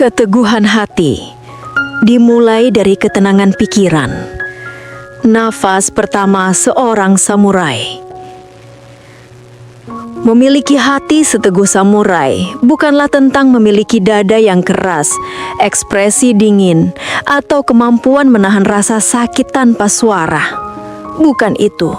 Keteguhan hati dimulai dari ketenangan pikiran. Nafas pertama seorang samurai. Memiliki hati seteguh samurai bukanlah tentang memiliki dada yang keras, ekspresi dingin, atau kemampuan menahan rasa sakit tanpa suara. Bukan itu.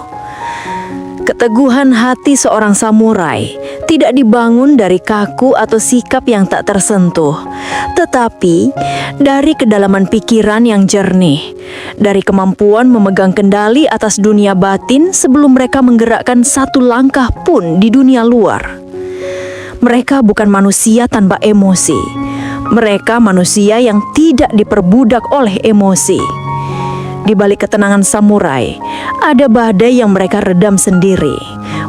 Keteguhan hati seorang samurai tidak dibangun dari kaku atau sikap yang tak tersentuh, tetapi dari kedalaman pikiran yang jernih, dari kemampuan memegang kendali atas dunia batin sebelum mereka menggerakkan satu langkah pun di dunia luar. Mereka bukan manusia tanpa emosi. Mereka manusia yang tidak diperbudak oleh emosi. Di balik ketenangan samurai, ada badai yang mereka redam sendiri,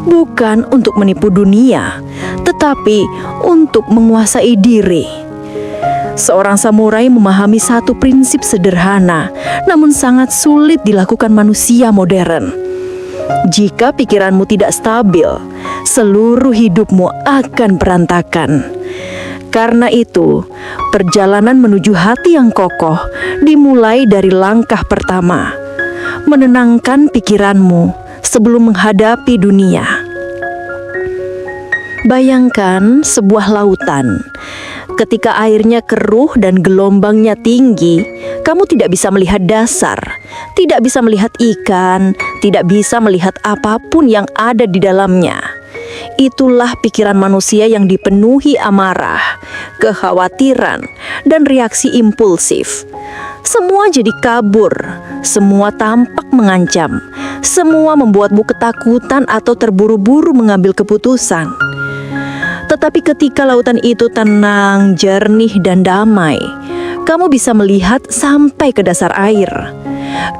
bukan untuk menipu dunia, tetapi untuk menguasai diri. Seorang samurai memahami satu prinsip sederhana, namun sangat sulit dilakukan manusia modern. Jika pikiranmu tidak stabil, seluruh hidupmu akan berantakan. Karena itu, perjalanan menuju hati yang kokoh dimulai dari langkah pertama, menenangkan pikiranmu sebelum menghadapi dunia. Bayangkan sebuah lautan. Ketika airnya keruh dan gelombangnya tinggi, kamu tidak bisa melihat dasar, tidak bisa melihat ikan, tidak bisa melihat apapun yang ada di dalamnya. Itulah pikiran manusia yang dipenuhi amarah, kekhawatiran, dan reaksi impulsif. Semua jadi kabur, semua tampak mengancam, semua membuatmu ketakutan atau terburu-buru mengambil keputusan. Tetapi ketika lautan itu tenang, jernih, dan damai, kamu bisa melihat sampai ke dasar air.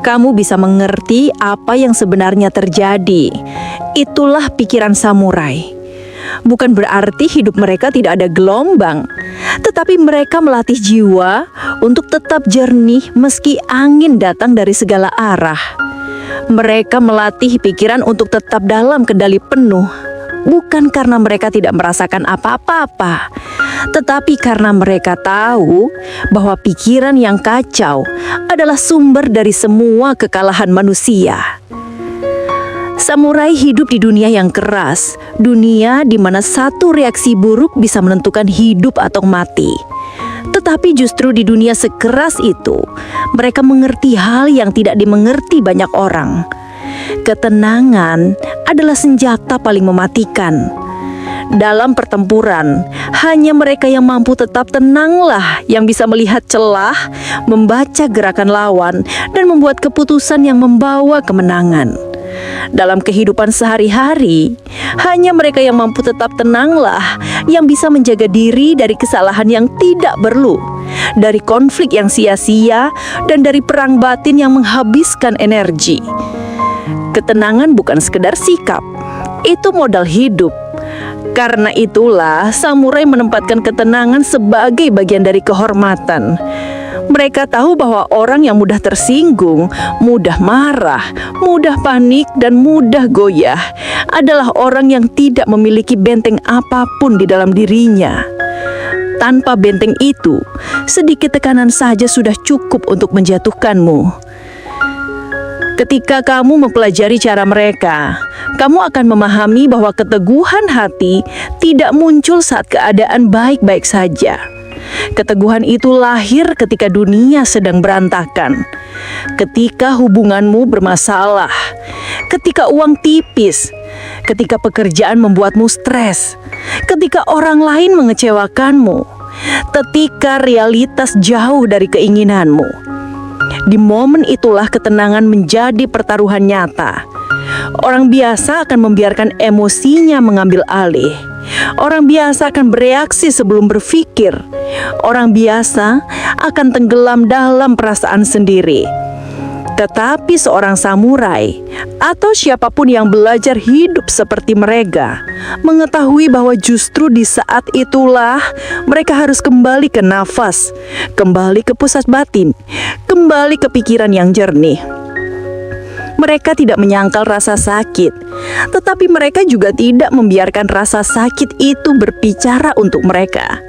Kamu bisa mengerti apa yang sebenarnya terjadi. Itulah pikiran samurai. Bukan berarti hidup mereka tidak ada gelombang, tetapi mereka melatih jiwa untuk tetap jernih meski angin datang dari segala arah. Mereka melatih pikiran untuk tetap dalam kendali penuh, bukan karena mereka tidak merasakan apa-apa, tetapi karena mereka tahu bahwa pikiran yang kacau adalah sumber dari semua kekalahan manusia. Samurai hidup di dunia yang keras, dunia di mana satu reaksi buruk bisa menentukan hidup atau mati. Tetapi justru di dunia sekeras itu, mereka mengerti hal yang tidak dimengerti banyak orang. Ketenangan adalah senjata paling mematikan. Dalam pertempuran, hanya mereka yang mampu tetap tenanglah yang bisa melihat celah, membaca gerakan lawan, dan membuat keputusan yang membawa kemenangan. Dalam kehidupan sehari-hari, hanya mereka yang mampu tetap tenanglah yang bisa menjaga diri dari kesalahan yang tidak perlu, dari konflik yang sia-sia, dan dari perang batin yang menghabiskan energi. Ketenangan bukan sekedar sikap, itu modal hidup. Karena itulah samurai menempatkan ketenangan sebagai bagian dari kehormatan. Mereka tahu bahwa orang yang mudah tersinggung, mudah marah, mudah panik, dan mudah goyah adalah orang yang tidak memiliki benteng apapun di dalam dirinya. Tanpa benteng itu, sedikit tekanan saja sudah cukup untuk menjatuhkanmu. Ketika kamu mempelajari cara mereka, kamu akan memahami bahwa keteguhan hati tidak muncul saat keadaan baik-baik saja. Keteguhan itu lahir ketika dunia sedang berantakan, ketika hubunganmu bermasalah, ketika uang tipis, ketika pekerjaan membuatmu stres, ketika orang lain mengecewakanmu, ketika realitas jauh dari keinginanmu. Di momen itulah ketenangan menjadi pertaruhan nyata. Orang biasa akan membiarkan emosinya mengambil alih. Orang biasa akan bereaksi sebelum berpikir. Orang biasa akan tenggelam dalam perasaan sendiri. Tetapi seorang samurai atau siapapun yang belajar hidup seperti mereka mengetahui bahwa justru di saat itulah mereka harus kembali ke nafas, kembali ke pusat batin, kembali ke pikiran yang jernih. Mereka tidak menyangkal rasa sakit, tetapi mereka juga tidak membiarkan rasa sakit itu berbicara untuk mereka.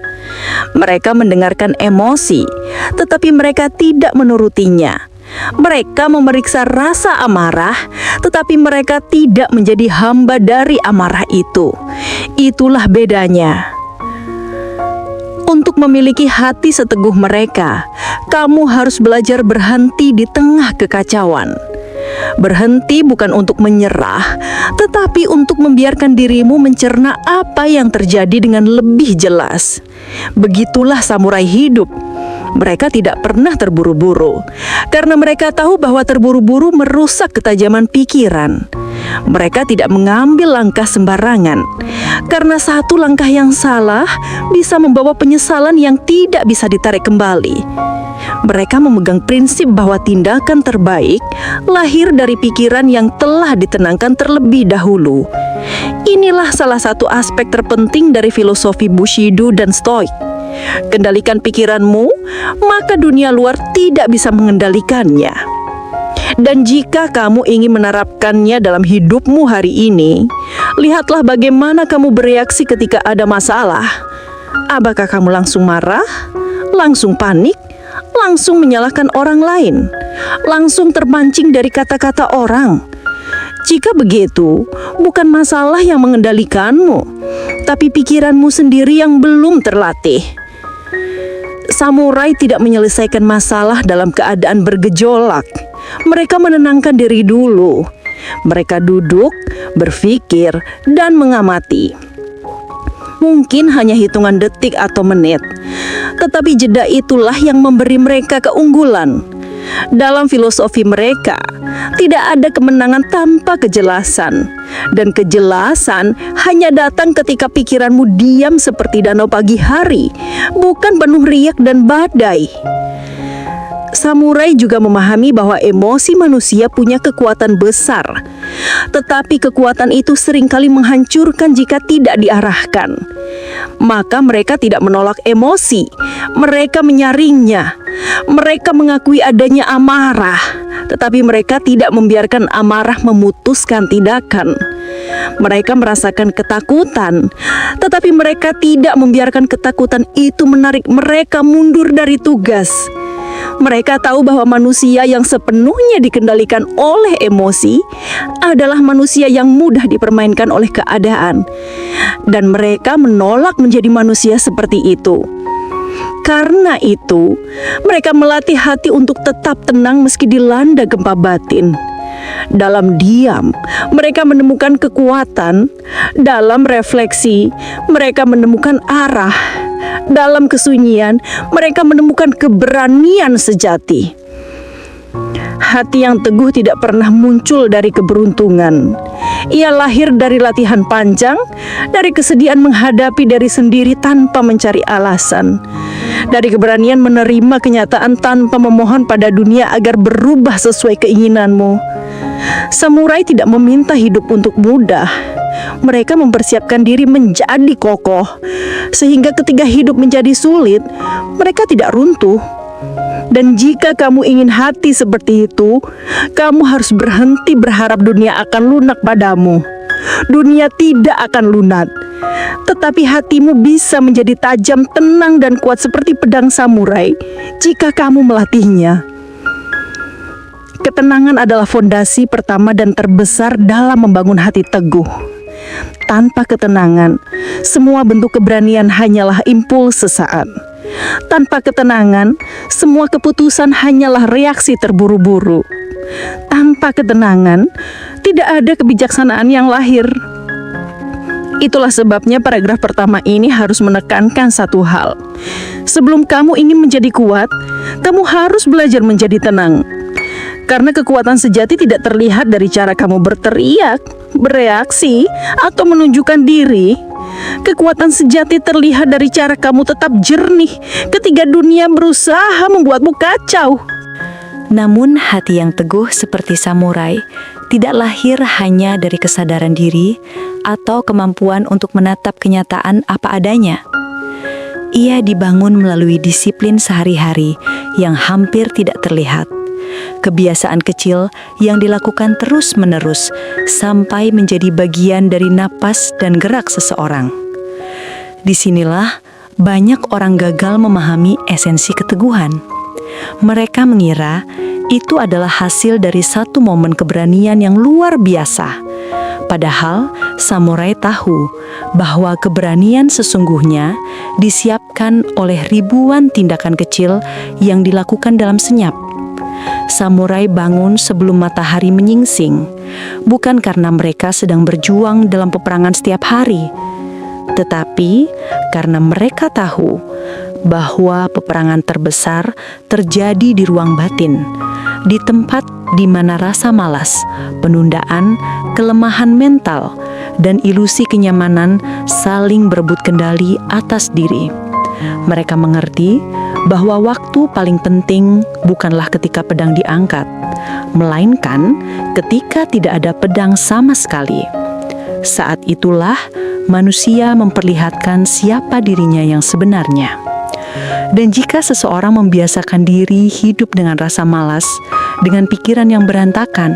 Mereka mendengarkan emosi, tetapi mereka tidak menurutinya. Mereka memeriksa rasa amarah, tetapi mereka tidak menjadi hamba dari amarah itu. Itulah bedanya. Untuk memiliki hati seteguh mereka, kamu harus belajar berhenti di tengah kekacauan. Berhenti bukan untuk menyerah, tetapi untuk membiarkan dirimu mencerna apa yang terjadi dengan lebih jelas. Begitulah samurai hidup. Mereka tidak pernah terburu-buru, karena mereka tahu bahwa terburu-buru merusak ketajaman pikiran. Mereka tidak mengambil langkah sembarangan, karena satu langkah yang salah bisa membawa penyesalan yang tidak bisa ditarik kembali. Mereka memegang prinsip bahwa tindakan terbaik lahir dari pikiran yang telah ditenangkan terlebih dahulu. Inilah salah satu aspek terpenting dari filosofi Bushido dan Stoik. Kendalikan pikiranmu, maka dunia luar tidak bisa mengendalikannya. Dan jika kamu ingin menerapkannya dalam hidupmu hari ini, lihatlah bagaimana kamu bereaksi ketika ada masalah. Apakah kamu langsung marah, langsung panik, langsung menyalahkan orang lain, langsung terpancing dari kata-kata orang? Jika begitu, bukan masalah yang mengendalikanmu, tapi pikiranmu sendiri yang belum terlatih. Samurai tidak menyelesaikan masalah dalam keadaan bergejolak. Mereka menenangkan diri dulu. Mereka duduk, berpikir, dan mengamati. Mungkin hanya hitungan detik atau menit, tetapi jeda itulah yang memberi mereka keunggulan. Dalam filosofi mereka, tidak ada kemenangan tanpa kejelasan, dan kejelasan hanya datang ketika pikiranmu diam seperti danau pagi hari, bukan penuh riak dan badai. Samurai juga memahami bahwa emosi manusia punya kekuatan besar, tetapi kekuatan itu seringkali menghancurkan jika tidak diarahkan. Maka mereka tidak menolak emosi, mereka menyaringnya. Mereka mengakui adanya amarah, tetapi mereka tidak membiarkan amarah memutuskan tindakan. Mereka merasakan ketakutan, tetapi mereka tidak membiarkan ketakutan itu menarik mereka mundur dari tugas. Mereka tahu bahwa manusia yang sepenuhnya dikendalikan oleh emosi adalah manusia yang mudah dipermainkan oleh keadaan, dan mereka menolak menjadi manusia seperti itu. Karena itu, mereka melatih hati untuk tetap tenang meski dilanda gempa batin. Dalam diam, mereka menemukan kekuatan. Dalam refleksi, mereka menemukan arah. Dalam kesunyian, mereka menemukan keberanian sejati. Hati yang teguh tidak pernah muncul dari keberuntungan. Ia lahir dari latihan panjang, dari kesediaan menghadapi diri sendiri tanpa mencari alasan, dari keberanian menerima kenyataan tanpa memohon pada dunia agar berubah sesuai keinginanmu. Samurai tidak meminta hidup untuk mudah. Mereka mempersiapkan diri menjadi kokoh, sehingga ketika hidup menjadi sulit, mereka tidak runtuh. Dan jika kamu ingin hati seperti itu, kamu harus berhenti berharap dunia akan lunak padamu. Dunia tidak akan lunak, tetapi hatimu bisa menjadi tajam, tenang, dan kuat seperti pedang samurai jika kamu melatihnya. Ketenangan adalah fondasi pertama dan terbesar dalam membangun hati teguh. Tanpa ketenangan, semua bentuk keberanian hanyalah impuls sesaat. Tanpa ketenangan, semua keputusan hanyalah reaksi terburu-buru. Tanpa ketenangan, tidak ada kebijaksanaan yang lahir. Itulah sebabnya paragraf pertama ini harus menekankan satu hal. Sebelum kamu ingin menjadi kuat, kamu harus belajar menjadi tenang. Karena kekuatan sejati tidak terlihat dari cara kamu berteriak, bereaksi, atau menunjukkan diri. Kekuatan sejati terlihat dari cara kamu tetap jernih ketika dunia berusaha membuatmu kacau. Namun hati yang teguh seperti samurai tidak lahir hanya dari kesadaran diri atau kemampuan untuk menatap kenyataan apa adanya. Ia dibangun melalui disiplin sehari-hari yang hampir tidak terlihat. Kebiasaan kecil yang dilakukan terus-menerus sampai menjadi bagian dari napas dan gerak seseorang. Disinilah banyak orang gagal memahami esensi keteguhan. Mereka mengira itu adalah hasil dari satu momen keberanian yang luar biasa. Padahal samurai tahu bahwa keberanian sesungguhnya disiapkan oleh ribuan tindakan kecil yang dilakukan dalam senyap. Samurai bangun sebelum matahari menyingsing, bukan karena mereka sedang berjuang dalam peperangan setiap hari, tetapi karena mereka tahu bahwa peperangan terbesar terjadi di ruang batin, di tempat di mana rasa malas, penundaan, kelemahan mental, dan ilusi kenyamanan saling berebut kendali atas diri. Mereka mengerti bahwa waktu paling penting bukanlah ketika pedang diangkat, melainkan ketika tidak ada pedang sama sekali. Saat itulah manusia memperlihatkan siapa dirinya yang sebenarnya. Dan jika seseorang membiasakan diri hidup dengan rasa malas, dengan pikiran yang berantakan,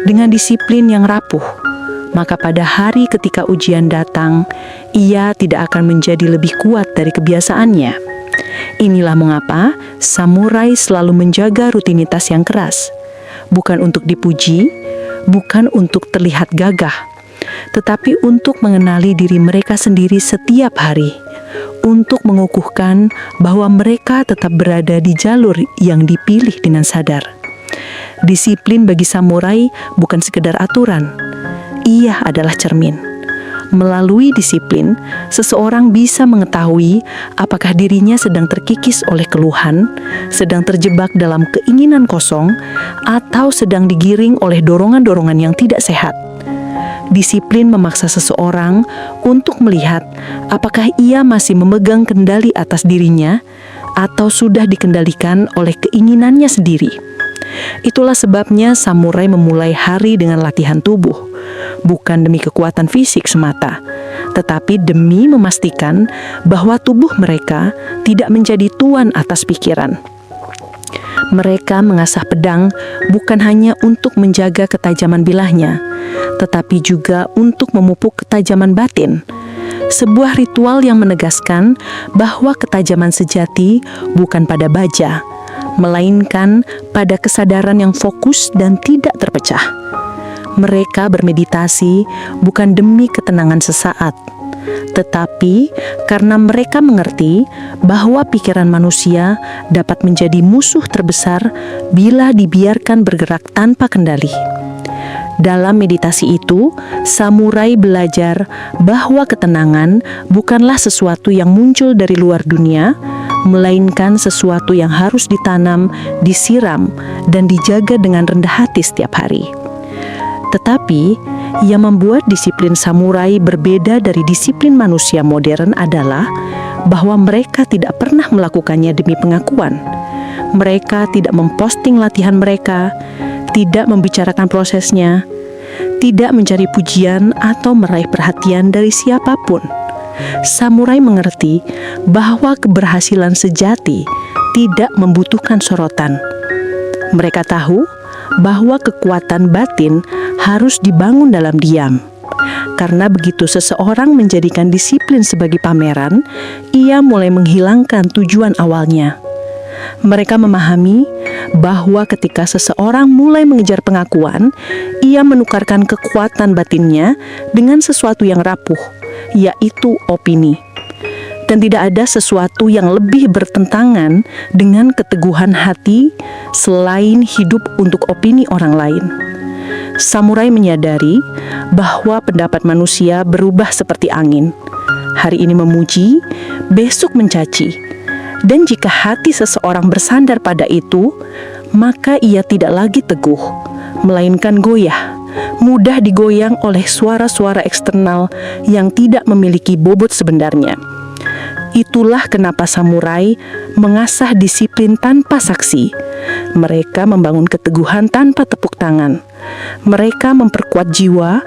dengan disiplin yang rapuh, maka pada hari ketika ujian datang, ia tidak akan menjadi lebih kuat dari kebiasaannya. Inilah mengapa samurai selalu menjaga rutinitas yang keras, bukan untuk dipuji, bukan untuk terlihat gagah, tetapi untuk mengenali diri mereka sendiri setiap hari, untuk mengukuhkan bahwa mereka tetap berada di jalur yang dipilih dengan sadar. Disiplin bagi samurai bukan sekedar aturan, ia adalah cermin. Melalui disiplin, seseorang bisa mengetahui apakah dirinya sedang terkikis oleh keluhan, sedang terjebak dalam keinginan kosong, atau sedang digiring oleh dorongan-dorongan yang tidak sehat. Disiplin memaksa seseorang untuk melihat apakah ia masih memegang kendali atas dirinya atau sudah dikendalikan oleh keinginannya sendiri. Itulah sebabnya samurai memulai hari dengan latihan tubuh, bukan demi kekuatan fisik semata, tetapi demi memastikan bahwa tubuh mereka tidak menjadi tuan atas pikiran. Mereka mengasah pedang bukan hanya untuk menjaga ketajaman bilahnya, tetapi juga untuk memupuk ketajaman batin. Sebuah ritual yang menegaskan bahwa ketajaman sejati bukan pada baja, melainkan pada kesadaran yang fokus dan tidak terpecah. Mereka bermeditasi bukan demi ketenangan sesaat, tetapi karena mereka mengerti bahwa pikiran manusia dapat menjadi musuh terbesar bila dibiarkan bergerak tanpa kendali. Dalam meditasi itu, samurai belajar bahwa ketenangan bukanlah sesuatu yang muncul dari luar dunia, melainkan sesuatu yang harus ditanam, disiram, dan dijaga dengan rendah hati setiap hari. Tetapi, yang membuat disiplin samurai berbeda dari disiplin manusia modern adalah bahwa mereka tidak pernah melakukannya demi pengakuan. Mereka tidak memposting latihan mereka, tidak membicarakan prosesnya, tidak mencari pujian atau meraih perhatian dari siapapun. Samurai mengerti bahwa keberhasilan sejati tidak membutuhkan sorotan. Mereka tahu bahwa kekuatan batin harus dibangun dalam diam. Karena begitu seseorang menjadikan disiplin sebagai pameran, ia mulai menghilangkan tujuan awalnya. Mereka memahami bahwa ketika seseorang mulai mengejar pengakuan, ia menukarkan kekuatan batinnya dengan sesuatu yang rapuh, yaitu opini. Dan tidak ada sesuatu yang lebih bertentangan dengan keteguhan hati selain hidup untuk opini orang lain. Samurai menyadari bahwa pendapat manusia berubah seperti angin. Hari ini memuji, besok mencaci. Dan jika hati seseorang bersandar pada itu, maka ia tidak lagi teguh, melainkan goyah, mudah digoyang oleh suara-suara eksternal yang tidak memiliki bobot sebenarnya. Itulah kenapa samurai mengasah disiplin tanpa saksi. Mereka membangun keteguhan tanpa tepuk tangan. Mereka memperkuat jiwa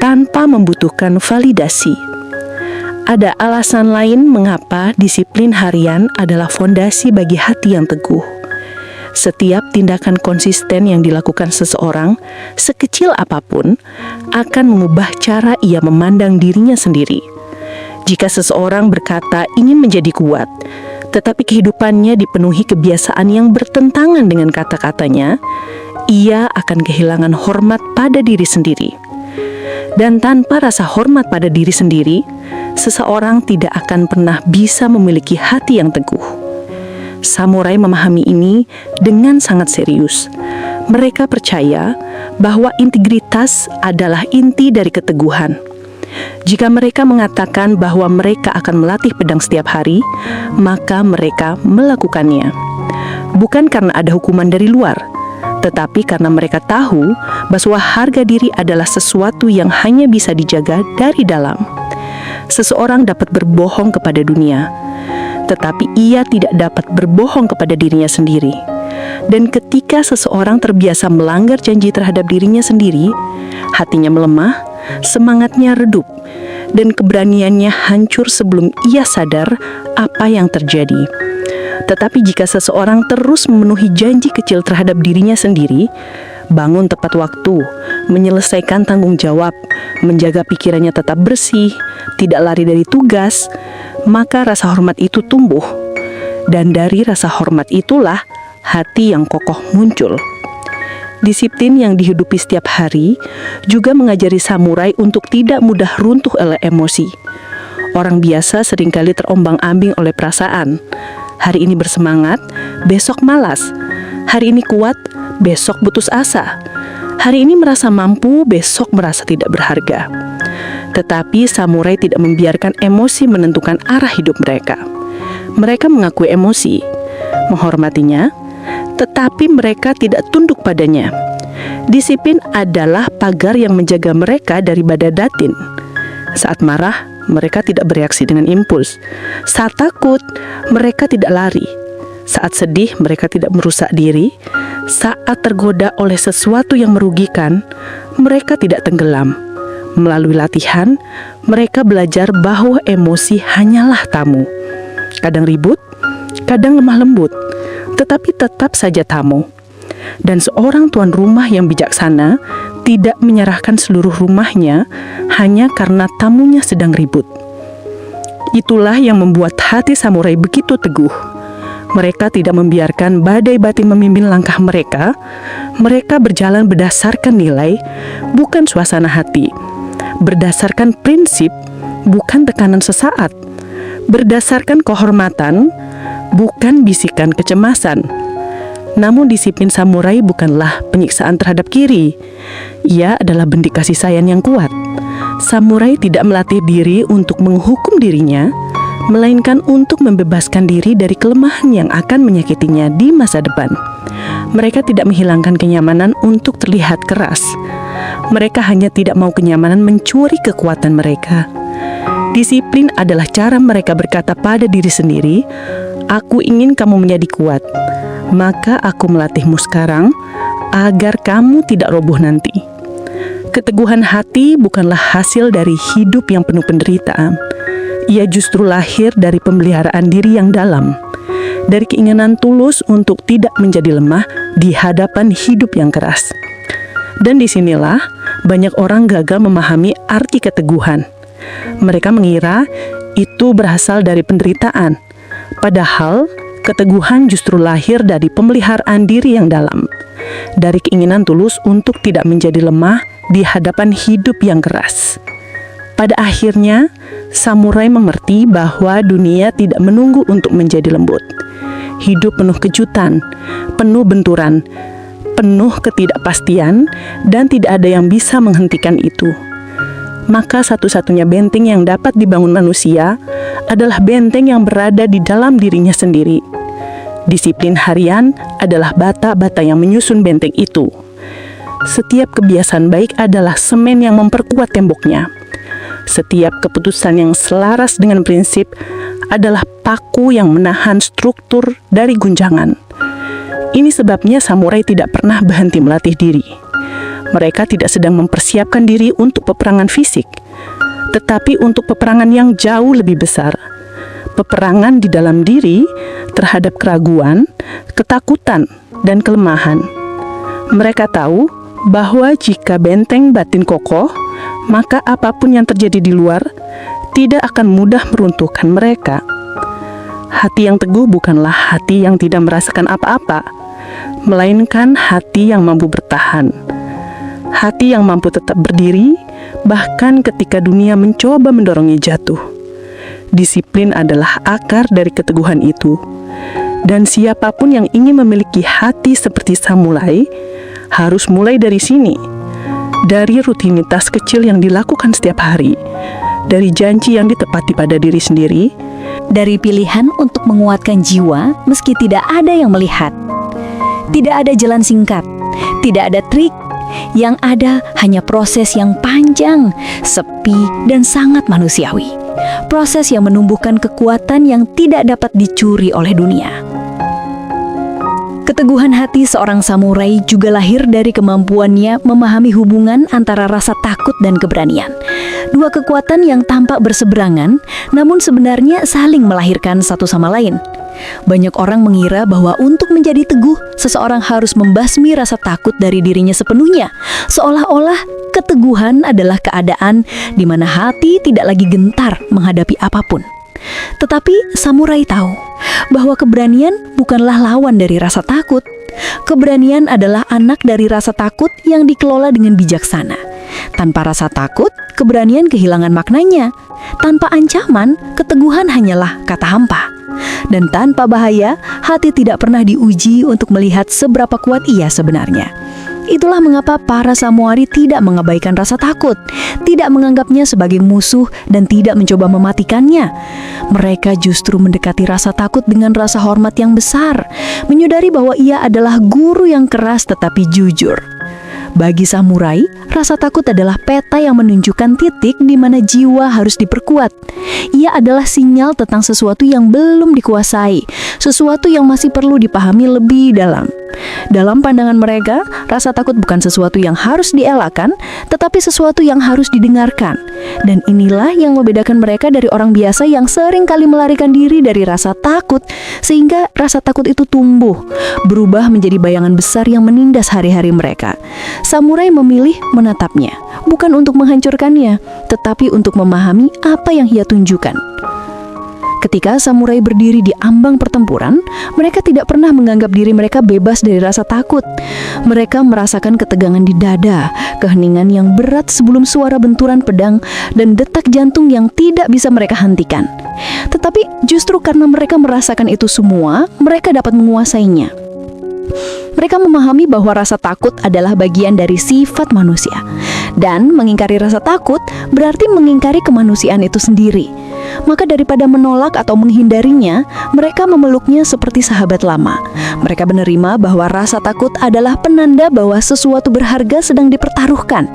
tanpa membutuhkan validasi. Ada alasan lain mengapa disiplin harian adalah fondasi bagi hati yang teguh. Setiap tindakan konsisten yang dilakukan seseorang, sekecil apapun, akan mengubah cara ia memandang dirinya sendiri. Jika seseorang berkata ingin menjadi kuat, tetapi kehidupannya dipenuhi kebiasaan yang bertentangan dengan kata-katanya, ia akan kehilangan hormat pada diri sendiri. Dan tanpa rasa hormat pada diri sendiri, seseorang tidak akan pernah bisa memiliki hati yang teguh. Samurai memahami ini dengan sangat serius. Mereka percaya bahwa integritas adalah inti dari keteguhan. Jika mereka mengatakan bahwa mereka akan melatih pedang setiap hari, maka mereka melakukannya. Bukan karena ada hukuman dari luar, tetapi karena mereka tahu bahwa harga diri adalah sesuatu yang hanya bisa dijaga dari dalam. Seseorang dapat berbohong kepada dunia, tetapi ia tidak dapat berbohong kepada dirinya sendiri. Dan ketika seseorang terbiasa melanggar janji terhadap dirinya sendiri, hatinya melemah, semangatnya redup, dan keberaniannya hancur sebelum ia sadar apa yang terjadi. Tetapi jika seseorang terus memenuhi janji kecil terhadap dirinya sendiri, bangun tepat waktu, menyelesaikan tanggung jawab, menjaga pikirannya tetap bersih, tidak lari dari tugas, maka rasa hormat itu tumbuh. Dan dari rasa hormat itulah hati yang kokoh muncul. Disiplin yang dihidupi setiap hari juga mengajari samurai untuk tidak mudah runtuh oleh emosi. Orang biasa seringkali terombang-ambing oleh perasaan. Hari ini bersemangat, besok malas. Hari ini kuat, besok putus asa. Hari ini merasa mampu, besok merasa tidak berharga. Tetapi samurai tidak membiarkan emosi menentukan arah hidup mereka. Mereka mengakui emosi, menghormatinya, tetapi mereka tidak tunduk padanya. Disiplin adalah pagar yang menjaga mereka dari badai batin. Saat marah, mereka tidak bereaksi dengan impuls. Saat takut, mereka tidak lari. Saat sedih, mereka tidak merusak diri. Saat tergoda oleh sesuatu yang merugikan, mereka tidak tenggelam. Melalui latihan, mereka belajar bahwa emosi hanyalah tamu. Kadang ribut, kadang lemah lembut, tetapi tetap saja tamu. Dan seorang tuan rumah yang bijaksana tidak menyerahkan seluruh rumahnya hanya karena tamunya sedang ribut. Itulah yang membuat hati samurai begitu teguh. Mereka tidak membiarkan badai batin memimpin langkah mereka. Mereka berjalan berdasarkan nilai, bukan suasana hati. Berdasarkan prinsip, bukan tekanan sesaat. Berdasarkan kehormatan, bukan bisikan kecemasan. Namun disiplin samurai bukanlah penyiksaan terhadap kiri. Ia adalah bendik kasih sayang yang kuat. Samurai tidak melatih diri untuk menghukum dirinya, melainkan untuk membebaskan diri dari kelemahan yang akan menyakitinya di masa depan. Mereka tidak menghilangkan kenyamanan untuk terlihat keras. Mereka hanya tidak mau kenyamanan mencuri kekuatan mereka. Disiplin adalah cara mereka berkata pada diri sendiri, "Aku ingin kamu menjadi kuat, maka aku melatihmu sekarang agar kamu tidak roboh nanti." Keteguhan hati bukanlah hasil dari hidup yang penuh penderitaan. Ia justru lahir dari pemeliharaan diri yang dalam, dari keinginan tulus untuk tidak menjadi lemah di hadapan hidup yang keras. Dan disinilah banyak orang gagal memahami arti keteguhan. Mereka mengira itu berasal dari penderitaan, padahal keteguhan justru lahir dari pemeliharaan diri yang dalam, dari keinginan tulus untuk tidak menjadi lemah di hadapan hidup yang keras. Pada akhirnya, samurai mengerti bahwa dunia tidak menunggu untuk menjadi lembut. Hidup penuh kejutan, penuh benturan, penuh ketidakpastian, dan tidak ada yang bisa menghentikan itu. Maka satu-satunya benteng yang dapat dibangun manusia adalah benteng yang berada di dalam dirinya sendiri. Disiplin harian adalah bata-bata yang menyusun benteng itu. Setiap kebiasaan baik adalah semen yang memperkuat temboknya. Setiap keputusan yang selaras dengan prinsip adalah paku yang menahan struktur dari guncangan. Ini sebabnya samurai tidak pernah berhenti melatih diri. Mereka tidak sedang mempersiapkan diri untuk peperangan fisik, tetapi untuk peperangan yang jauh lebih besar. Peperangan di dalam diri terhadap keraguan, ketakutan, dan kelemahan. Mereka tahu bahwa jika benteng batin kokoh, maka apapun yang terjadi di luar tidak akan mudah meruntuhkan mereka. Hati yang teguh bukanlah hati yang tidak merasakan apa-apa, melainkan hati yang mampu bertahan. Hati yang mampu tetap berdiri, bahkan ketika dunia mencoba mendorongnya jatuh. Disiplin adalah akar dari keteguhan itu. Dan siapapun yang ingin memiliki hati seperti Samurai, harus mulai dari sini. Dari rutinitas kecil yang dilakukan setiap hari, dari janji yang ditepati pada diri sendiri, dari pilihan untuk menguatkan jiwa meski tidak ada yang melihat. Tidak ada jalan singkat, tidak ada trik, yang ada hanya proses yang panjang, sepi, dan sangat manusiawi. Proses yang menumbuhkan kekuatan yang tidak dapat dicuri oleh dunia. Keteguhan hati seorang samurai juga lahir dari kemampuannya memahami hubungan antara rasa takut dan keberanian. Dua kekuatan yang tampak berseberangan, namun sebenarnya saling melahirkan satu sama lain. Banyak orang mengira bahwa untuk menjadi teguh, seseorang harus membasmi rasa takut dari dirinya sepenuhnya, seolah-olah keteguhan adalah keadaan di mana hati tidak lagi gentar menghadapi apapun. Tetapi samurai tahu bahwa keberanian bukanlah lawan dari rasa takut. Keberanian adalah anak dari rasa takut yang dikelola dengan bijaksana. Tanpa rasa takut, keberanian kehilangan maknanya. Tanpa ancaman, keteguhan hanyalah kata hampa. Dan tanpa bahaya, hati tidak pernah diuji untuk melihat seberapa kuat ia sebenarnya. Itulah mengapa para samurai tidak mengabaikan rasa takut, tidak menganggapnya sebagai musuh, dan tidak mencoba mematikannya. Mereka justru mendekati rasa takut dengan rasa hormat yang besar, menyadari bahwa ia adalah guru yang keras tetapi jujur. Bagi samurai, rasa takut adalah peta yang menunjukkan titik di mana jiwa harus diperkuat. Ia adalah sinyal tentang sesuatu yang belum dikuasai, sesuatu yang masih perlu dipahami lebih dalam. Dalam pandangan mereka, rasa takut bukan sesuatu yang harus dielakkan, tetapi sesuatu yang harus didengarkan. Dan inilah yang membedakan mereka dari orang biasa yang sering kali melarikan diri dari rasa takut, sehingga rasa takut itu tumbuh, berubah menjadi bayangan besar yang menindas hari-hari mereka. Samurai memilih menatapnya, bukan untuk menghancurkannya, tetapi untuk memahami apa yang ia tunjukkan. Ketika samurai berdiri di ambang pertempuran, mereka tidak pernah menganggap diri mereka bebas dari rasa takut. Mereka merasakan ketegangan di dada, keheningan yang berat sebelum suara benturan pedang, dan detak jantung yang tidak bisa mereka hentikan. Tetapi justru karena mereka merasakan itu semua, mereka dapat menguasainya. Mereka memahami bahwa rasa takut adalah bagian dari sifat manusia. Dan mengingkari rasa takut berarti mengingkari kemanusiaan itu sendiri. Maka daripada menolak atau menghindarinya, mereka memeluknya seperti sahabat lama. Mereka menerima bahwa rasa takut adalah penanda bahwa sesuatu berharga sedang dipertaruhkan.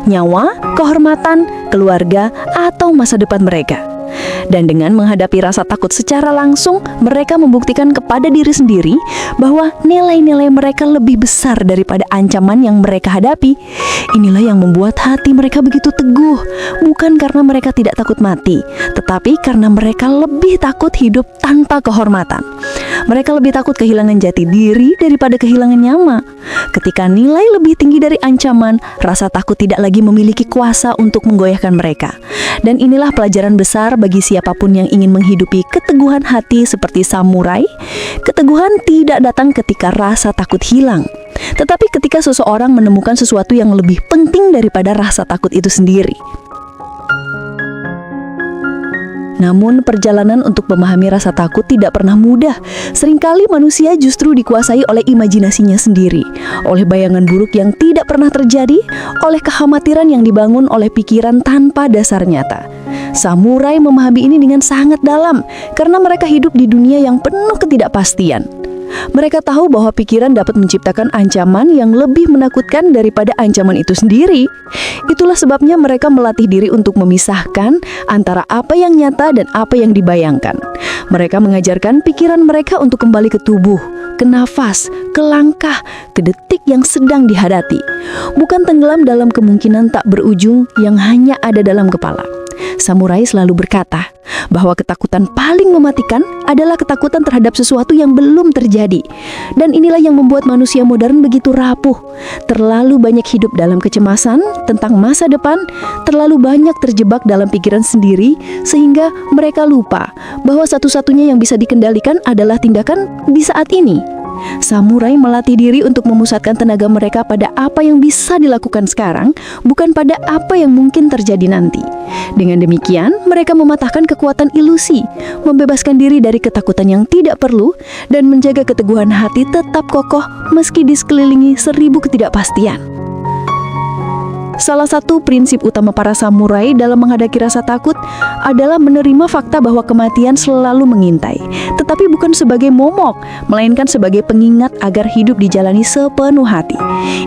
Nyawa, kehormatan, keluarga, atau masa depan mereka. Dan dengan menghadapi rasa takut secara langsung, mereka membuktikan kepada diri sendiri bahwa nilai-nilai mereka lebih besar daripada ancaman yang mereka hadapi. Inilah yang membuat hati mereka begitu teguh, bukan karena mereka tidak takut mati, tetapi karena mereka lebih takut hidup tanpa kehormatan. Mereka lebih takut kehilangan jati diri daripada kehilangan nyawa. Ketika nilai lebih tinggi dari ancaman, rasa takut tidak lagi memiliki kuasa untuk menggoyahkan mereka. Dan inilah pelajaran besar bagi siapapun yang ingin menghidupi keteguhan hati seperti samurai. Keteguhan tidak datang ketika rasa takut hilang, tetapi ketika seseorang menemukan sesuatu yang lebih penting daripada rasa takut itu sendiri. Namun perjalanan untuk memahami rasa takut tidak pernah mudah. Seringkali manusia justru dikuasai oleh imajinasinya sendiri, oleh bayangan buruk yang tidak pernah terjadi, oleh kekhawatiran yang dibangun oleh pikiran tanpa dasar nyata. Samurai memahami ini dengan sangat dalam karena mereka hidup di dunia yang penuh ketidakpastian. Mereka tahu bahwa pikiran dapat menciptakan ancaman yang lebih menakutkan daripada ancaman itu sendiri. Itulah sebabnya mereka melatih diri untuk memisahkan antara apa yang nyata dan apa yang dibayangkan. Mereka mengajarkan pikiran mereka untuk kembali ke tubuh, ke nafas, ke langkah, ke detik yang sedang dihadapi. Bukan tenggelam dalam kemungkinan tak berujung yang hanya ada dalam kepala. samurai selalu berkata bahwa ketakutan paling mematikan adalah ketakutan terhadap sesuatu yang belum terjadi. Dan inilah yang membuat manusia modern begitu rapuh. Terlalu banyak hidup dalam kecemasan tentang masa depan, terlalu banyak terjebak dalam pikiran sendiri, sehingga mereka lupa bahwa satu-satunya yang bisa dikendalikan adalah tindakan di saat ini. Samurai melatih diri untuk memusatkan tenaga mereka pada apa yang bisa dilakukan sekarang, bukan pada apa yang mungkin terjadi nanti. Dengan demikian, mereka mematahkan kekuatan ilusi, membebaskan diri dari ketakutan yang tidak perlu, dan menjaga keteguhan hati tetap kokoh meski di sekelilingi 1000 ketidakpastian. Salah satu prinsip utama para samurai dalam menghadapi rasa takut adalah menerima fakta bahwa kematian selalu mengintai, tetapi bukan sebagai momok, melainkan sebagai pengingat agar hidup dijalani sepenuh hati.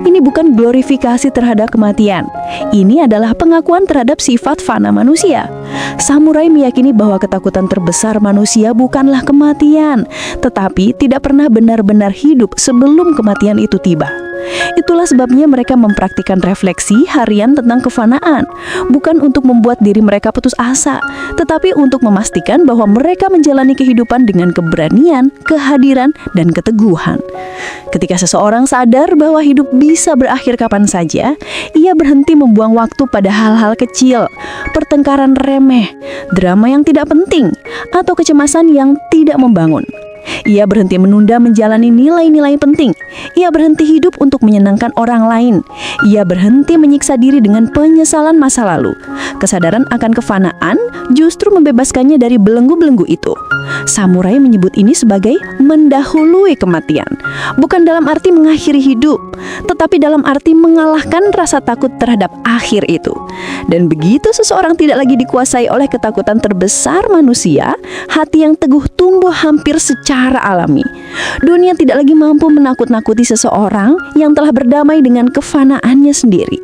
Ini bukan glorifikasi terhadap kematian. Ini adalah pengakuan terhadap sifat fana manusia. Samurai meyakini bahwa ketakutan terbesar manusia bukanlah kematian, tetapi tidak pernah benar-benar hidup sebelum kematian itu tiba. Itulah sebabnya mereka mempraktikkan refleksi harian tentang kefanaan, bukan untuk membuat diri mereka putus asa, tetapi untuk memastikan bahwa mereka menjalani kehidupan dengan keberanian, kehadiran, dan keteguhan. Ketika seseorang sadar bahwa hidup bisa berakhir kapan saja, ia berhenti membuang waktu pada hal-hal kecil, pertengkaran remeh, drama yang tidak penting, atau kecemasan yang tidak membangun. Ia berhenti menunda menjalani nilai-nilai penting. Ia berhenti hidup untuk menyenangkan orang lain. Ia berhenti menyiksa diri dengan penyesalan masa lalu. Kesadaran akan kefanaan justru membebaskannya dari belenggu-belenggu itu. Samurai menyebut ini sebagai mendahului kematian. Bukan dalam arti mengakhiri hidup, tetapi dalam arti mengalahkan rasa takut terhadap akhir itu. Dan begitu seseorang tidak lagi dikuasai oleh ketakutan terbesar manusia, hati yang teguh tumbuh hampir secara alami. Dunia tidak lagi mampu menakut-nakuti seseorang yang telah berdamai dengan kefanaannya sendiri.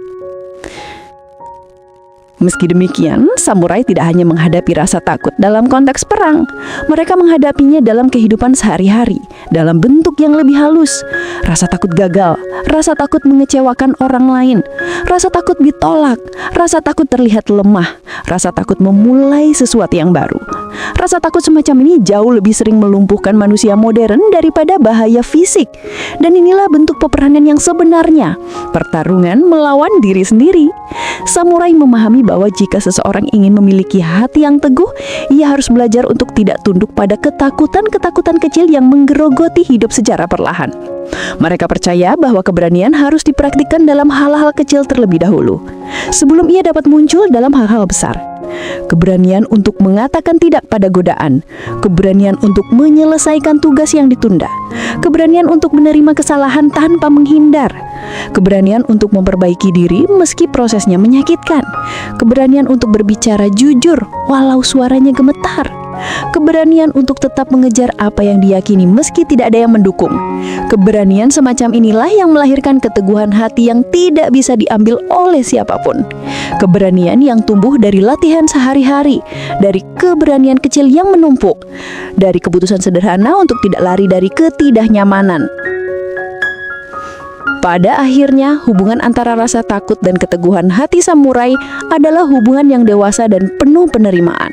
Meski demikian, samurai tidak hanya menghadapi rasa takut dalam konteks perang. Mereka menghadapinya dalam kehidupan sehari-hari, dalam bentuk yang lebih halus. Rasa takut gagal, rasa takut mengecewakan orang lain, rasa takut ditolak, rasa takut terlihat lemah, rasa takut memulai sesuatu yang baru. Rasa takut semacam ini jauh lebih sering melumpuhkan manusia modern daripada bahaya fisik. Dan inilah bentuk peperangan yang sebenarnya, pertarungan melawan diri sendiri. Samurai memahami bahwa jika seseorang ingin memiliki hati yang teguh, ia harus belajar untuk tidak tunduk pada ketakutan-ketakutan kecil yang menggerogoti hidup secara perlahan. Mereka percaya bahwa keberanian harus dipraktikkan dalam hal-hal kecil terlebih dahulu, sebelum ia dapat muncul dalam hal-hal besar. Keberanian untuk mengatakan tidak pada godaan, keberanian untuk menyelesaikan tugas yang ditunda, keberanian untuk menerima kesalahan tanpa menghindar, keberanian untuk memperbaiki diri meski prosesnya menyakitkan, keberanian untuk berbicara jujur walau suaranya gemetar, keberanian untuk tetap mengejar apa yang diyakini meski tidak ada yang mendukung. Keberanian semacam inilah yang melahirkan keteguhan hati yang tidak bisa diambil oleh siapapun. Keberanian yang tumbuh dari latihan sehari-hari, dari keberanian kecil yang menumpuk, dari keputusan sederhana untuk tidak lari dari ketidaknyamanan. Pada akhirnya, hubungan antara rasa takut dan keteguhan hati samurai adalah hubungan yang dewasa dan penuh penerimaan.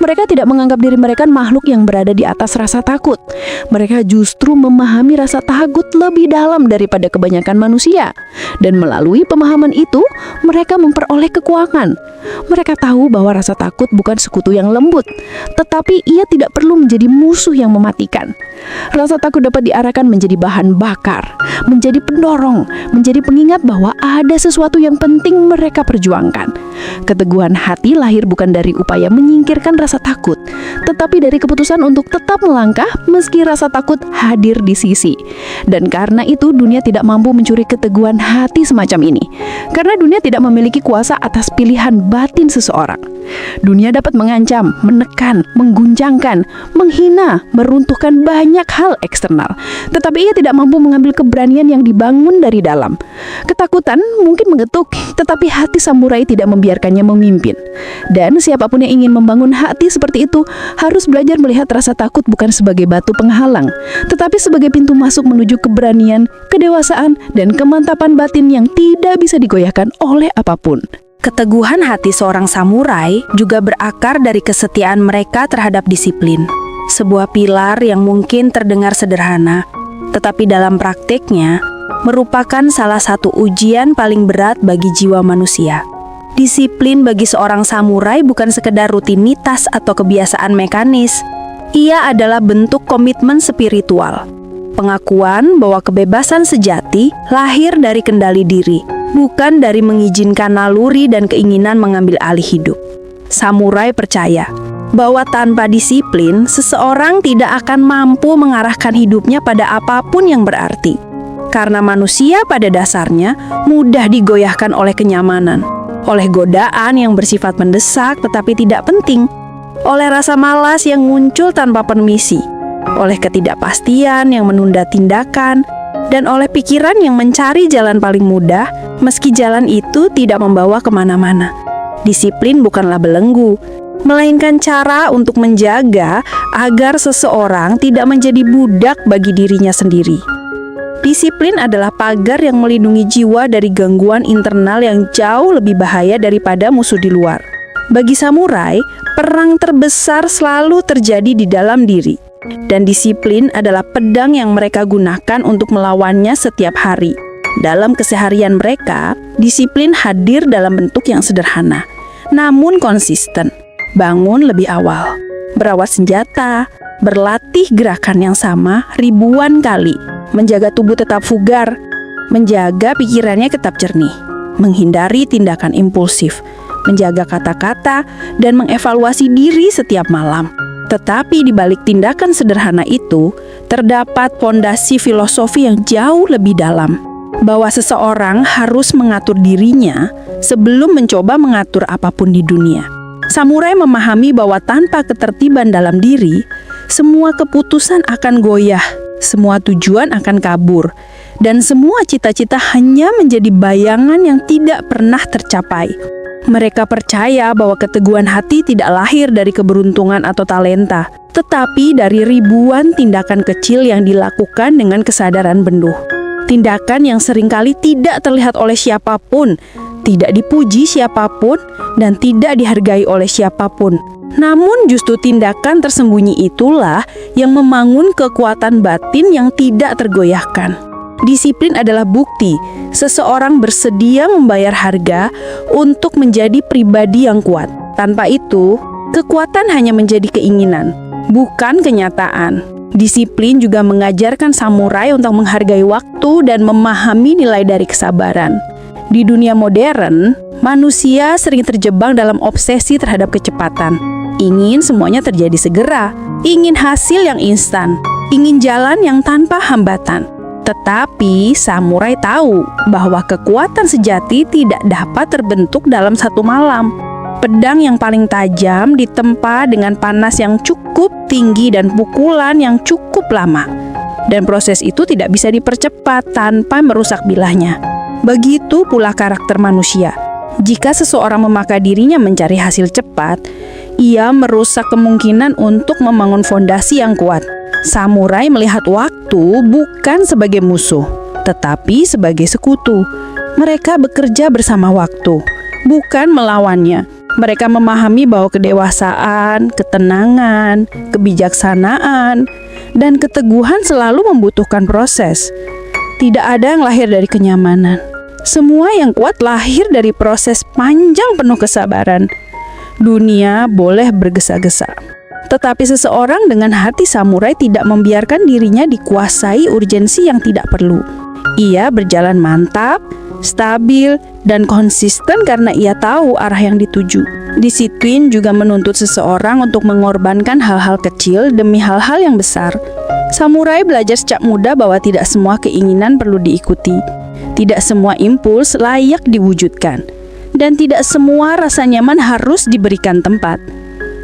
Mereka tidak menganggap diri mereka makhluk yang berada di atas rasa takut. Mereka justru memahami rasa takut lebih dalam daripada kebanyakan manusia. Dan melalui pemahaman itu, mereka memperoleh kekuatan. Mereka tahu bahwa rasa takut bukan sekutu yang lembut, tetapi ia tidak perlu menjadi musuh yang mematikan. Rasa takut dapat diarahkan menjadi bahan bakar, menjadi pendorong, menjadi pengingat bahwa ada sesuatu yang penting mereka perjuangkan. Keteguhan hati lahir bukan dari upaya menyingkirkan rasa takut, tetapi dari keputusan untuk tetap melangkah meski rasa takut hadir di sisi. Dan karena itu dunia tidak mampu mencuri keteguhan hati semacam ini, karena dunia tidak memiliki kuasa atas pilihan batin seseorang. Dunia dapat mengancam, menekan, mengguncangkan, menghina, meruntuhkan banyak hal eksternal, tetapi ia tidak mampu mengambil keberanian yang dibangun dari dalam. Ketakutan mungkin mengetuk, tetapi hati samurai tidak membiarkannya memimpin. Dan siapapun yang ingin membangun hati seperti itu harus belajar melihat rasa takut bukan sebagai batu penghalang, tetapi sebagai pintu masuk menuju keberanian, kedewasaan, dan kemantapan batin yang tidak bisa digoyahkan oleh apapun. Keteguhan hati seorang samurai juga berakar dari kesetiaan mereka terhadap disiplin. Sebuah pilar yang mungkin terdengar sederhana, tetapi dalam praktiknya merupakan salah satu ujian paling berat bagi jiwa manusia. Disiplin bagi seorang samurai bukan sekedar rutinitas atau kebiasaan mekanis. Ia adalah bentuk komitmen spiritual. Pengakuan bahwa kebebasan sejati lahir dari kendali diri, bukan dari mengizinkan naluri dan keinginan mengambil alih hidup. Samurai percaya bahwa tanpa disiplin, seseorang tidak akan mampu mengarahkan hidupnya pada apapun yang berarti. Karena manusia pada dasarnya mudah digoyahkan oleh kenyamanan, oleh godaan yang bersifat mendesak tetapi tidak penting, oleh rasa malas yang muncul tanpa permisi, oleh ketidakpastian yang menunda tindakan, dan oleh pikiran yang mencari jalan paling mudah meski jalan itu tidak membawa kemana-mana. Disiplin bukanlah belenggu, melainkan cara untuk menjaga agar seseorang tidak menjadi budak bagi dirinya sendiri. Disiplin adalah pagar yang melindungi jiwa dari gangguan internal yang jauh lebih bahaya daripada musuh di luar. Bagi samurai, perang terbesar selalu terjadi di dalam diri. Dan disiplin adalah pedang yang mereka gunakan untuk melawannya setiap hari. Dalam keseharian mereka, disiplin hadir dalam bentuk yang sederhana, namun konsisten. Bangun lebih awal, berawat senjata, berlatih gerakan yang sama ribuan kali, menjaga tubuh tetap bugar, menjaga pikirannya tetap jernih, menghindari tindakan impulsif, menjaga kata-kata, dan mengevaluasi diri setiap malam. Tetapi di balik tindakan sederhana itu, terdapat fondasi filosofi yang jauh lebih dalam, bahwa seseorang harus mengatur dirinya sebelum mencoba mengatur apapun di dunia. Samurai memahami bahwa tanpa ketertiban dalam diri, semua keputusan akan goyah, semua tujuan akan kabur, dan semua cita-cita hanya menjadi bayangan yang tidak pernah tercapai. Mereka percaya bahwa keteguhan hati tidak lahir dari keberuntungan atau talenta, tetapi dari ribuan tindakan kecil yang dilakukan dengan kesadaran penuh. Tindakan yang seringkali tidak terlihat oleh siapapun, tidak dipuji siapapun, dan tidak dihargai oleh siapapun. Namun justru tindakan tersembunyi itulah yang membangun kekuatan batin yang tidak tergoyahkan. Disiplin adalah bukti seseorang bersedia membayar harga untuk menjadi pribadi yang kuat. Tanpa itu, kekuatan hanya menjadi keinginan, bukan kenyataan. Disiplin juga mengajarkan samurai untuk menghargai waktu dan memahami nilai dari kesabaran. Di dunia modern, manusia sering terjebak dalam obsesi terhadap kecepatan. Ingin semuanya terjadi segera, ingin hasil yang instan, ingin jalan yang tanpa hambatan. Tetapi samurai tahu bahwa kekuatan sejati tidak dapat terbentuk dalam satu malam. Pedang yang paling tajam ditempa dengan panas yang cukup tinggi dan pukulan yang cukup lama. Dan proses itu tidak bisa dipercepat tanpa merusak bilahnya. Begitu pula karakter manusia. Jika seseorang memaksa dirinya mencari hasil cepat, ia merusak kemungkinan untuk membangun fondasi yang kuat. Samurai melihat waktu bukan sebagai musuh, tetapi sebagai sekutu. Mereka bekerja bersama waktu, bukan melawannya. Mereka memahami bahwa kedewasaan, ketenangan, kebijaksanaan, dan keteguhan selalu membutuhkan proses. Tidak ada yang lahir dari kenyamanan. Semua yang kuat lahir dari proses panjang penuh kesabaran. Dunia boleh bergesa-gesa, tetapi seseorang dengan hati samurai tidak membiarkan dirinya dikuasai urgensi yang tidak perlu. Ia berjalan mantap, stabil, dan konsisten karena ia tahu arah yang dituju. Disiplin juga menuntut seseorang untuk mengorbankan hal-hal kecil demi hal-hal yang besar. Samurai belajar sejak muda bahwa tidak semua keinginan perlu diikuti, tidak semua impuls layak diwujudkan, dan tidak semua rasa nyaman harus diberikan tempat.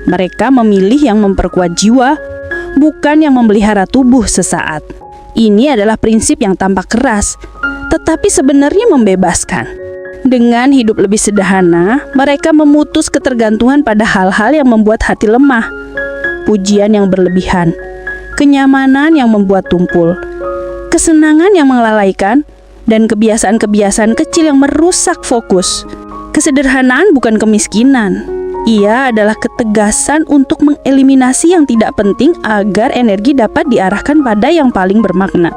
Mereka memilih yang memperkuat jiwa, bukan yang memelihara tubuh sesaat. Ini adalah prinsip yang tampak keras, tetapi sebenarnya membebaskan. Dengan hidup lebih sederhana, mereka memutus ketergantungan pada hal-hal yang membuat hati lemah, pujian yang berlebihan, kenyamanan yang membuat tumpul, kesenangan yang melalaikan, dan kebiasaan-kebiasaan kecil yang merusak fokus. Kesederhanaan bukan kemiskinan. Ia adalah ketegasan untuk mengeliminasi yang tidak penting agar energi dapat diarahkan pada yang paling bermakna.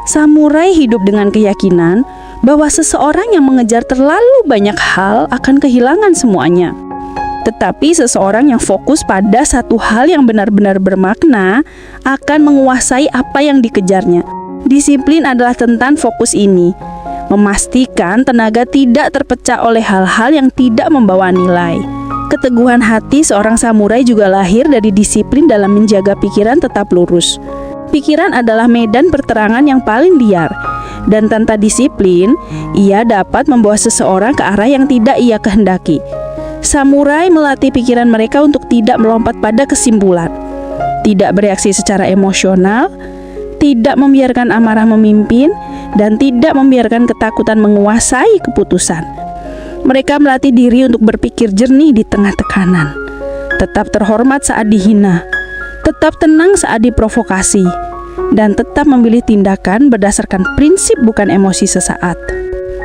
Samurai hidup dengan keyakinan bahwa seseorang yang mengejar terlalu banyak hal akan kehilangan semuanya. Tetapi seseorang yang fokus pada satu hal yang benar-benar bermakna akan menguasai apa yang dikejarnya. Disiplin adalah tentang fokus ini, memastikan tenaga tidak terpecah oleh hal-hal yang tidak membawa nilai. Keteguhan hati seorang samurai juga lahir dari disiplin dalam menjaga pikiran tetap lurus. Pikiran adalah medan perterangan yang paling liar, dan tanpa disiplin, ia dapat membawa seseorang ke arah yang tidak ia kehendaki. Samurai melatih pikiran mereka untuk tidak melompat pada kesimpulan, tidak bereaksi secara emosional, tidak membiarkan amarah memimpin, dan tidak membiarkan ketakutan menguasai keputusan. Mereka melatih diri untuk berpikir jernih di tengah tekanan, tetap terhormat saat dihina, tetap tenang saat diprovokasi, dan tetap memilih tindakan berdasarkan prinsip bukan emosi sesaat.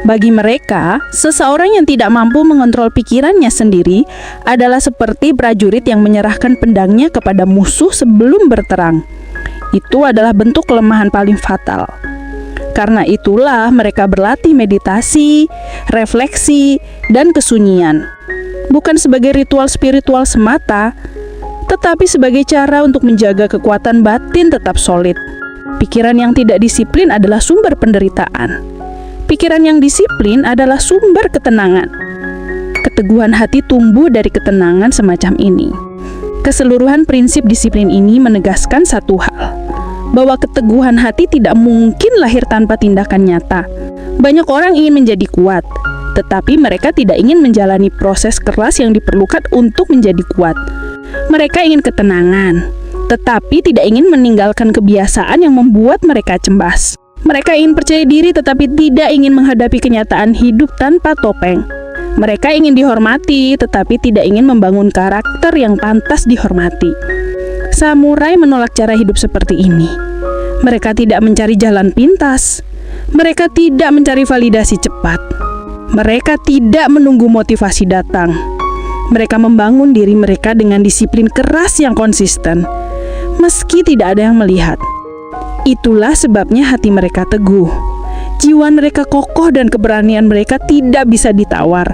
Bagi mereka, seseorang yang tidak mampu mengontrol pikirannya sendiri adalah seperti prajurit yang menyerahkan pedangnya kepada musuh sebelum berterang. Itu adalah bentuk kelemahan paling fatal. Karena itulah mereka berlatih meditasi, refleksi, dan kesunyian. Bukan sebagai ritual spiritual semata, tetapi sebagai cara untuk menjaga kekuatan batin tetap solid. Pikiran yang tidak disiplin adalah sumber penderitaan. Pikiran yang disiplin adalah sumber ketenangan. Keteguhan hati tumbuh dari ketenangan semacam ini. Keseluruhan prinsip disiplin ini menegaskan satu hal, bahwa keteguhan hati tidak mungkin lahir tanpa tindakan nyata. Banyak orang ingin menjadi kuat, tetapi mereka tidak ingin menjalani proses keras yang diperlukan untuk menjadi kuat. Mereka ingin ketenangan, tetapi tidak ingin meninggalkan kebiasaan yang membuat mereka cemas. Mereka ingin percaya diri tetapi tidak ingin menghadapi kenyataan hidup tanpa topeng. Mereka ingin dihormati tetapi tidak ingin membangun karakter yang pantas dihormati. Samurai menolak cara hidup seperti ini. Mereka tidak mencari jalan pintas. Mereka tidak mencari validasi cepat. Mereka tidak menunggu motivasi datang. Mereka membangun diri mereka dengan disiplin keras yang konsisten, meski tidak ada yang melihat. Itulah sebabnya hati mereka teguh. Jiwa mereka kokoh dan keberanian mereka tidak bisa ditawar.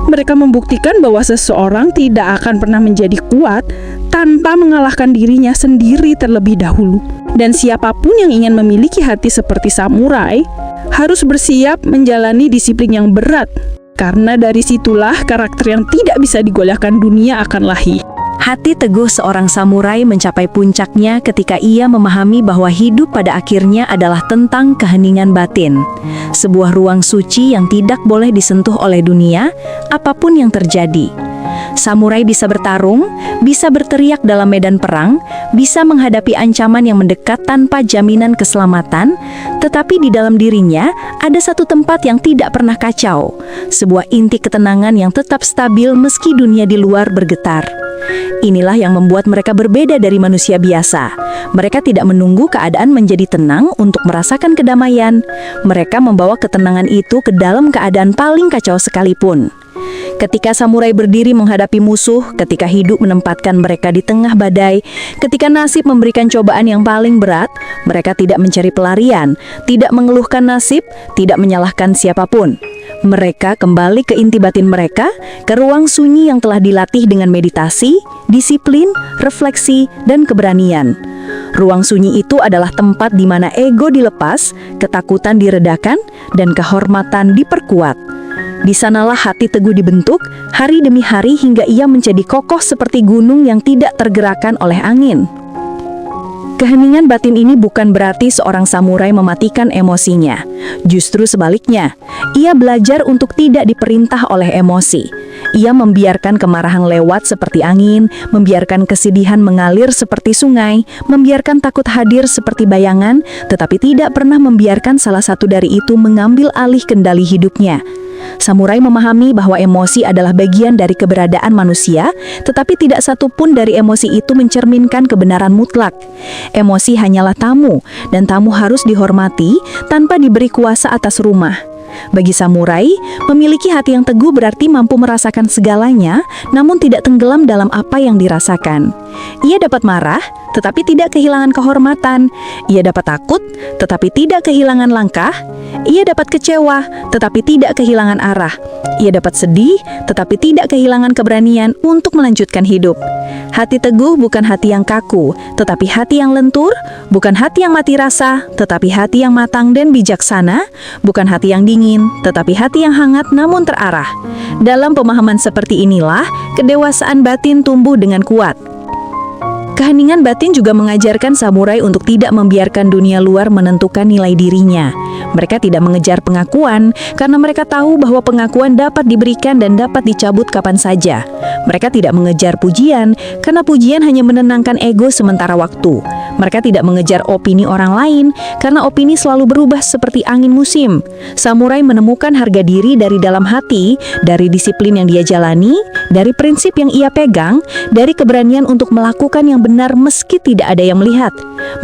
Mereka membuktikan bahwa seseorang tidak akan pernah menjadi kuat tanpa mengalahkan dirinya sendiri terlebih dahulu. Dan siapapun yang ingin memiliki hati seperti samurai harus bersiap menjalani disiplin yang berat, karena dari situlah karakter yang tidak bisa digoyahkan dunia akan lahir. Hati teguh seorang samurai mencapai puncaknya ketika ia memahami bahwa hidup pada akhirnya adalah tentang keheningan batin, sebuah ruang suci yang tidak boleh disentuh oleh dunia, apapun yang terjadi. Samurai bisa bertarung, bisa berteriak dalam medan perang, bisa menghadapi ancaman yang mendekat tanpa jaminan keselamatan, tetapi di dalam dirinya ada satu tempat yang tidak pernah kacau, sebuah inti ketenangan yang tetap stabil meski dunia di luar bergetar. Inilah yang membuat mereka berbeda dari manusia biasa. Mereka tidak menunggu keadaan menjadi tenang untuk merasakan kedamaian. Mereka membawa ketenangan itu ke dalam keadaan paling kacau sekalipun. Ketika samurai berdiri menghadapi musuh, ketika hidup menempatkan mereka di tengah badai, ketika nasib memberikan cobaan yang paling berat, mereka tidak mencari pelarian, tidak mengeluhkan nasib, tidak menyalahkan siapapun. Mereka kembali ke inti batin mereka, ke ruang sunyi yang telah dilatih dengan meditasi, disiplin, refleksi, dan keberanian. Ruang sunyi itu adalah tempat di mana ego dilepas, ketakutan diredakan, dan kehormatan diperkuat. Di sanalah hati teguh dibentuk, hari demi hari hingga ia menjadi kokoh seperti gunung yang tidak tergerakkan oleh angin. Keheningan batin ini bukan berarti seorang samurai mematikan emosinya. Justru sebaliknya, ia belajar untuk tidak diperintah oleh emosi. Ia membiarkan kemarahan lewat seperti angin, membiarkan kesedihan mengalir seperti sungai, membiarkan takut hadir seperti bayangan, tetapi tidak pernah membiarkan salah satu dari itu mengambil alih kendali hidupnya. Samurai memahami bahwa emosi adalah bagian dari keberadaan manusia, tetapi tidak satu pun dari emosi itu mencerminkan kebenaran mutlak. Emosi hanyalah tamu, dan tamu harus dihormati tanpa diberi kuasa atas rumah. Bagi samurai, memiliki hati yang teguh berarti mampu merasakan segalanya, namun tidak tenggelam dalam apa yang dirasakan. Ia dapat marah, tetapi tidak kehilangan kehormatan. Ia dapat takut, tetapi tidak kehilangan langkah. Ia dapat kecewa, tetapi tidak kehilangan arah. Ia dapat sedih, tetapi tidak kehilangan keberanian untuk melanjutkan hidup. Hati teguh bukan hati yang kaku, tetapi hati yang lentur, bukan hati yang mati rasa, tetapi hati yang matang dan bijaksana, bukan hati yang dingin, tetapi hati yang hangat namun terarah. Dalam pemahaman seperti inilah, kedewasaan batin tumbuh dengan kuat. Keheningan batin juga mengajarkan samurai untuk tidak membiarkan dunia luar menentukan nilai dirinya. Mereka tidak mengejar pengakuan karena mereka tahu bahwa pengakuan dapat diberikan dan dapat dicabut kapan saja. Mereka tidak mengejar pujian karena pujian hanya menenangkan ego sementara waktu. Mereka tidak mengejar opini orang lain karena opini selalu berubah seperti angin musim. Samurai menemukan harga diri dari dalam hati, dari disiplin yang dia jalani, dari prinsip yang ia pegang, dari keberanian untuk melakukan yang benar meski tidak ada yang melihat.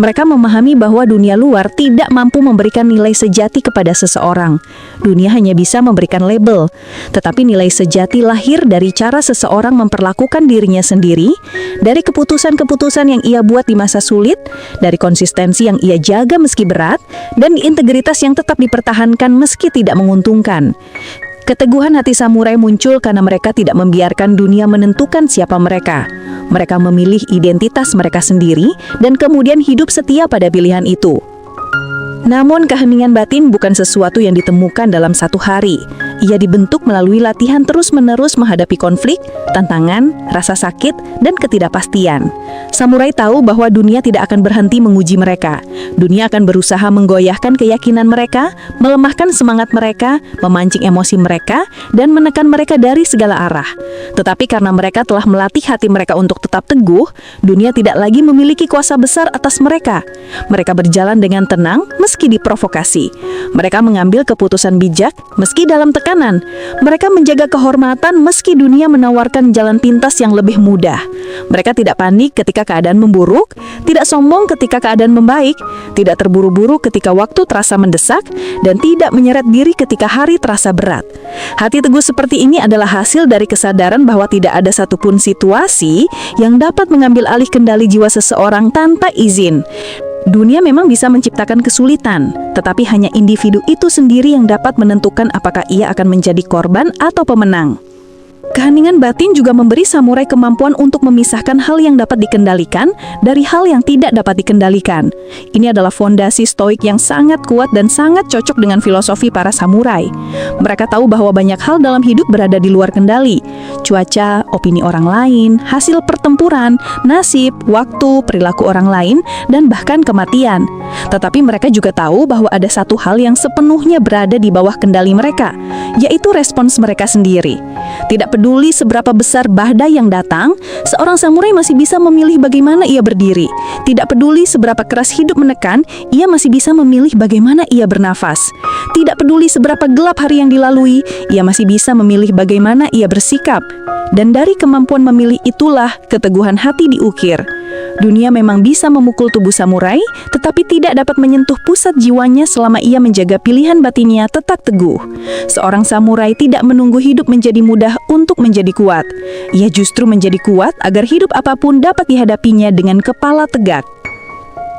Mereka memahami bahwa dunia luar tidak mampu memberikan nilai sejati kepada seseorang. Dunia hanya bisa memberikan label, tetapi nilai sejati lahir dari cara seseorang memperlakukan dirinya sendiri, dari keputusan-keputusan yang ia buat di masa sulit, dari konsistensi yang ia jaga meski berat, dan integritas yang tetap dipertahankan meski tidak menguntungkan. Keteguhan hati samurai muncul karena mereka tidak membiarkan dunia menentukan siapa mereka. Mereka memilih identitas mereka sendiri dan kemudian hidup setia pada pilihan itu. Namun keheningan batin bukan sesuatu yang ditemukan dalam satu hari. Ia dibentuk melalui latihan terus-menerus menghadapi konflik, tantangan, rasa sakit, dan ketidakpastian. Samurai tahu bahwa dunia tidak akan berhenti menguji mereka. Dunia akan berusaha menggoyahkan keyakinan mereka, melemahkan semangat mereka, memancing emosi mereka, dan menekan mereka dari segala arah. Tetapi karena mereka telah melatih hati mereka untuk tetap teguh, dunia tidak lagi memiliki kuasa besar atas mereka. Mereka berjalan dengan tenang meski diprovokasi. Mereka mengambil keputusan bijak meski dalam tekanan. Mereka menjaga kehormatan meski dunia menawarkan jalan pintas yang lebih mudah. Mereka tidak panik ketika keadaan memburuk, tidak sombong ketika keadaan membaik, tidak terburu-buru ketika waktu terasa mendesak, dan tidak menyeret diri ketika hari terasa berat. Hati teguh seperti ini adalah hasil dari kesadaran bahwa tidak ada satupun situasi yang dapat mengambil alih kendali jiwa seseorang tanpa izin. Dunia memang bisa menciptakan kesulitan, tetapi hanya individu itu sendiri yang dapat menentukan apakah ia akan menjadi korban atau pemenang. Keheningan batin juga memberi samurai kemampuan untuk memisahkan hal yang dapat dikendalikan dari hal yang tidak dapat dikendalikan. Ini adalah fondasi stoik yang sangat kuat dan sangat cocok dengan filosofi para samurai. Mereka tahu bahwa banyak hal dalam hidup berada di luar kendali. Cuaca, opini orang lain, hasil pertempuran, nasib, waktu, perilaku orang lain, dan bahkan kematian. Tetapi mereka juga tahu bahwa ada satu hal yang sepenuhnya berada di bawah kendali mereka, yaitu respons mereka sendiri. Tidak peduli seberapa besar badai yang datang, seorang samurai masih bisa memilih bagaimana ia berdiri. Tidak peduli seberapa keras hidup menekan, ia masih bisa memilih bagaimana ia bernafas. Tidak peduli seberapa gelap hari yang dilalui, ia masih bisa memilih bagaimana ia bersikap. Dan dari kemampuan memilih itulah keteguhan hati diukir. Dunia memang bisa memukul tubuh samurai, tetapi tidak dapat menyentuh pusat jiwanya selama ia menjaga pilihan batinnya tetap teguh. Seorang samurai tidak menunggu hidup menjadi mudah untuk menjadi kuat. Ia justru menjadi kuat agar hidup apapun dapat dihadapinya dengan kepala tegak.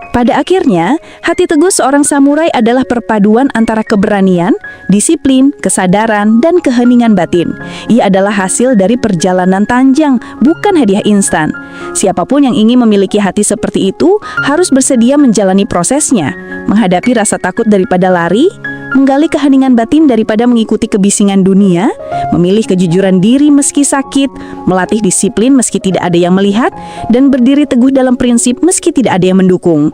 Pada akhirnya, hati teguh seorang samurai adalah perpaduan antara keberanian, disiplin, kesadaran, dan keheningan batin. Ia adalah hasil dari perjalanan panjang, bukan hadiah instan. Siapapun yang ingin memiliki hati seperti itu harus bersedia menjalani prosesnya, menghadapi rasa takut daripada lari, menggali keheningan batin daripada mengikuti kebisingan dunia, memilih kejujuran diri meski sakit, melatih disiplin meski tidak ada yang melihat, dan berdiri teguh dalam prinsip meski tidak ada yang mendukung.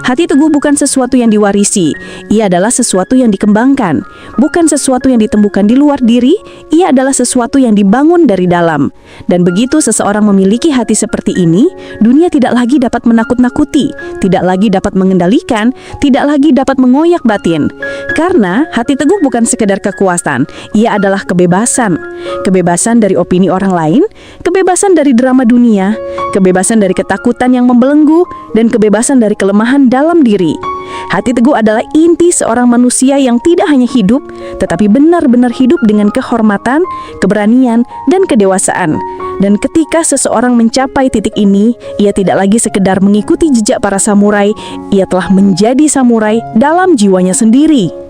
Hati teguh bukan sesuatu yang diwarisi, ia adalah sesuatu yang dikembangkan, bukan sesuatu yang ditemukan di luar diri, ia adalah sesuatu yang dibangun dari dalam. Dan begitu seseorang memiliki hati seperti ini, dunia tidak lagi dapat menakut-nakuti, tidak lagi dapat mengendalikan, tidak lagi dapat mengoyak batin. Karena hati teguh bukan sekedar kekuasaan, ia adalah kebebasan. Kebebasan dari opini orang lain, kebebasan dari drama dunia, kebebasan dari ketakutan yang membelenggu, dan kebebasan dari kelemahan dalam diri. Hati teguh adalah inti seorang manusia yang tidak hanya hidup, tetapi benar-benar hidup dengan kehormatan, keberanian, dan kedewasaan. Dan ketika seseorang mencapai titik ini, ia tidak lagi sekedar mengikuti jejak para samurai, ia telah menjadi samurai dalam jiwanya sendiri.